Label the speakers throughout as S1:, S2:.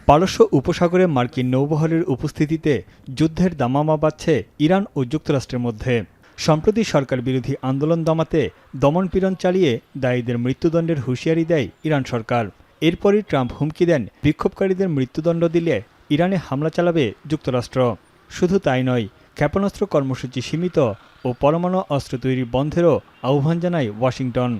S1: পারস্য উপসাগরে মার্কিন নৌবহরের উপস্থিতিতে যুদ্ধের দামামা বাজছে ইরান ও যুক্তরাষ্ট্রের মধ্যে। সম্প্রতি সরকার বিরোধী আন্দোলন দমাতে দমনপীড়ন চালিয়ে দায়ীদের মৃত্যুদণ্ডের হুঁশিয়ারি দেয় ইরান সরকার। এরপরই ট্রাম্প হুমকি দেন, বিক্ষোভকারীদের মৃত্যুদণ্ড দিলে ইরানে হামলা চালাবে যুক্তরাষ্ট্র। শুধু তাই নয়, ক্ষেপণাস্ত্র কর্মসূচি সীমিত ও পরমাণু অস্ত্র তৈরি বন্ধেরও আহ্বান জানায় ওয়াশিংটন।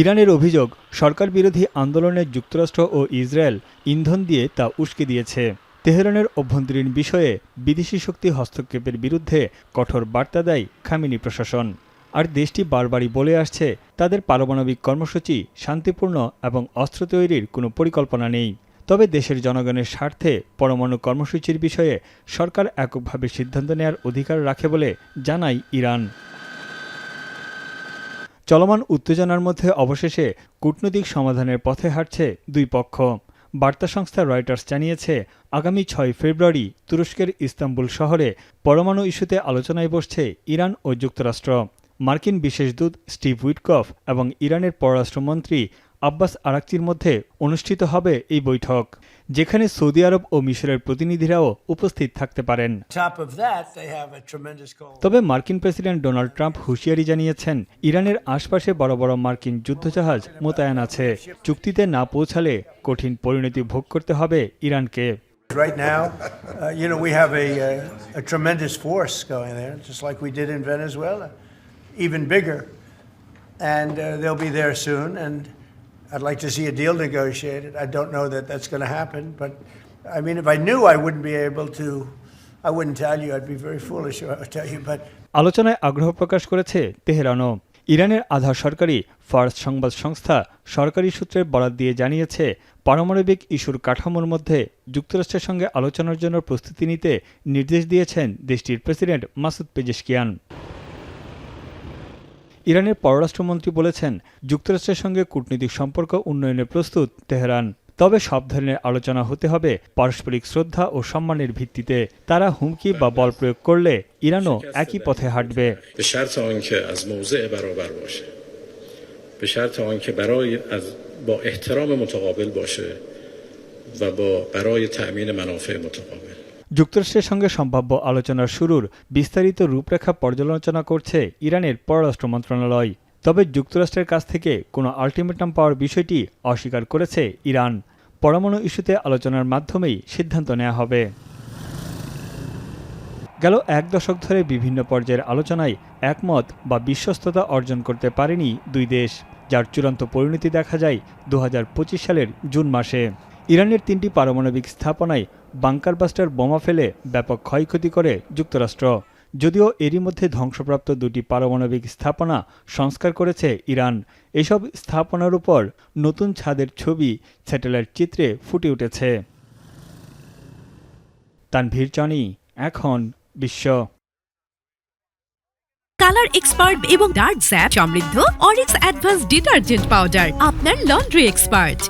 S1: ইরানের অভিযোগ, সরকার বিরোধী আন্দোলনে যুক্তরাষ্ট্র ও ইসরায়েল ইন্ধন দিয়ে তা উস্কে দিয়েছে। তেহরানের অভ্যন্তরীণ বিষয়ে বিদেশি শক্তি হস্তক্ষেপের বিরুদ্ধে কঠোর বার্তা দেয় খামেনি প্রশাসন। আর দেশটি বারবারই বলে আসছে, তাদের পারমাণবিক কর্মসূচি শান্তিপূর্ণ এবং অস্ত্র তৈরির কোনো পরিকল্পনা নেই। তবে দেশের জনগণের স্বার্থে পরমাণু কর্মসূচির বিষয়ে সরকার এককভাবে সিদ্ধান্ত নেওয়ার অধিকার রাখে বলে জানায় ইরান। চলমান উত্তেজনার মধ্যে অবশেষে কূটনৈতিক সমাধানের পথে হাঁটছে দুই পক্ষ। বার্তা সংস্থা রয়টার্স জানিয়েছে, আগামী ৬ ফেব্রুয়ারি তুরস্কের ইস্তাম্বুল শহরে পরমাণু ইস্যুতে আলোচনায় বসছে ইরান ও যুক্তরাষ্ট্র। মার্কিন বিশেষ দূত স্টিভ উইটকফ এবং ইরানের পররাষ্ট্রমন্ত্রী আব্বাস আরাকচির মধ্যে অনুষ্ঠিত হবে এই বৈঠক, যেখানে সৌদি আরব ও মিশরের প্রতিনিধিরাও উপস্থিত থাকতে পারেন। তবে মার্কিন প্রেসিডেন্ট ডোনাল্ড ট্রাম্প হুঁশিয়ারি জানিয়েছেন, ইরানের আশপাশে বড় বড় মার্কিন যুদ্ধজাহাজ মোতায়েন আছে। চুক্তিতে না পৌঁছালে কঠিন পরিণতি ভোগ করতে হবে ইরানকে।
S2: Right now, we have a tremendous force going there, just like we did in Venezuela, even bigger, and they'll be there soon. And I'd like to see a deal negotiated. I don't know that that's going to happen, but I mean, if I knew I wouldn't be able to, I wouldn't tell you. I'd be very foolish if I would tell you. But
S1: আলোচনায় আগ্রহ প্রকাশ করেছে তেহরানও। ইরানের আধা সরকারি farce সংবাদ সংস্থা সরকারি সূত্রের বরাত দিয়ে জানিয়েছে, পারমাণবিক ইস্যুর কাঠামোর মধ্যে যুক্তরাষ্ট্রের সঙ্গে আলোচনার জন্য প্রস্তুতি নিতে নির্দেশ দিয়েছেন দেশটির প্রেসিডেন্ট মাসুদ পেজেশকিয়ান। ইরানের পররাষ্ট্রমন্ত্রী বলেছেন, যুক্তরাষ্ট্রের সঙ্গে কূটনৈতিক সম্পর্ক উন্নয়নে প্রস্তুত তেহরান। তবে সব ধরনের আলোচনা হতে হবে পারস্পরিক শ্রদ্ধা ও সম্মানের ভিত্তিতে। তারা হুমকি বা বল প্রয়োগ করলে ইরানও একই পথে হাঁটবে। যুক্তরাষ্ট্রের সঙ্গে সম্ভাব্য আলোচনার শুরুর বিস্তারিত রূপরেখা পর্যালোচনা করছে ইরানের পররাষ্ট্র মন্ত্রণালয়। তবে যুক্তরাষ্ট্রের কাছ থেকে কোনো আলটিমেটাম পাওয়ার বিষয়টি অস্বীকার করেছে ইরান। পরমাণু ইস্যুতে আলোচনার মাধ্যমেই সিদ্ধান্ত নেওয়া হবে। গেল এক দশক ধরে বিভিন্ন পর্যায়ের আলোচনায় একমত বা বিশ্বস্ততা অর্জন করতে পারেনি দুই দেশ, যার চূড়ান্ত পরিণতি দেখা যায় 2025 সালের জুন মাসে। ইরানের 3টি পারমাণবিক স্থাপনায় বাংকার বাস্টার বোমা ফেলে ব্যাপক ক্ষয়ক্ষতি করে যুক্তরাষ্ট্র। যদিও এরই মধ্যে ধ্বংসপ্রাপ্ত 2টি পারমাণবিক স্থাপনা সংস্কার করেছে ইরান। এসব স্থাপনার উপর নতুন ছাদের ছবি স্যাটেলাইট চিত্রে ফুটে উঠেছে। তানভীর জনি, এখন বিশ্ব।
S3: কালার এক্সপার্ট এবং ডার্ক জ্যাপ সমৃদ্ধ অরিক্স অ্যাডভান্স ডিটারজেন্ট পাউডার, আপনার লন্ড্রি এক্সপার্ট।